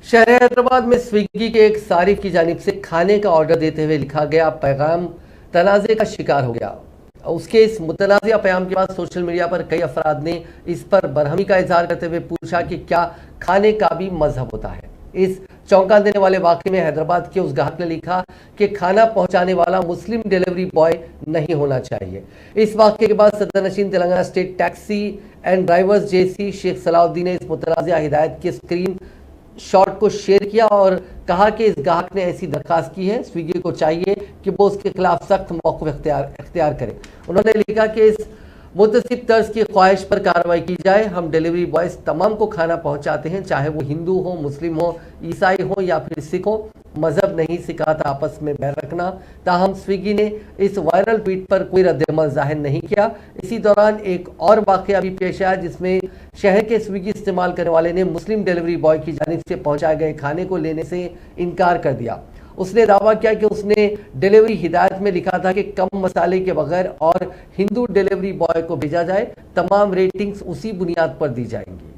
شہر حیدرآباد میں سویگی کے ایک صارف کی جانب سے کھانے کا آرڈر دیتے ہوئے لکھا گیا پیغام تنازع کا شکار ہو گیا۔ اس کے اس متنازع پیغام کے بعد سوشل میڈیا پر کئی افراد نے اس پر برہمی کا اظہار کرتے ہوئے پوچھا کہ کیا کھانے کا بھی مذہب ہوتا ہے۔ اس چونکا دینے والے واقعے میں حیدرآباد کے اس گاہک نے لکھا کہ کھانا پہنچانے والا مسلم ڈیلیوری بوائے نہیں ہونا چاہیے۔ اس واقعے کے بعد صدر نشین Telangana state taxi and drivers جے.سی شیخ صلاح الدین نے اس متنازع ہدایت کی اسکرین شاٹ کو شیئر کیا اور کہا کہ اس گاہک نے ایسی درخواست کی ہے، سویگی کو چاہیے کہ وہ اس کے خلاف سخت موقف اختیار کرے۔ انہوں نے لکھا کہ اس متصب طرز کی خواہش پر کارروائی کی جائے۔ ہم ڈیلیوری بوائز تمام کو کھانا پہنچاتے ہیں، چاہے وہ ہندو ہوں، مسلم ہوں، عیسائی ہوں یا پھر سکھ ہوں۔ مذہب نہیں سکھاتا آپس میں بیر رکھنا۔ تاہم سویگی نے اس وائرل ٹویٹ پر کوئی رد عمل ظاہر نہیں کیا۔ اسی دوران ایک اور واقعہ بھی پیش آیا جس میں شہر کے سویگی استعمال کرنے والے نے مسلم ڈیلیوری بوائے کی جانب سے پہنچائے گئے کھانے کو لینے سے انکار کر دیا۔ اس نے دعویٰ کیا کہ اس نے ڈیلیوری ہدایت میں لکھا تھا کہ کم مسالے کے بغیر اور ہندو ڈیلیوری بوائے کو بھیجا جائے۔ تمام ریٹنگز اسی بنیاد پر دی جائیں گی۔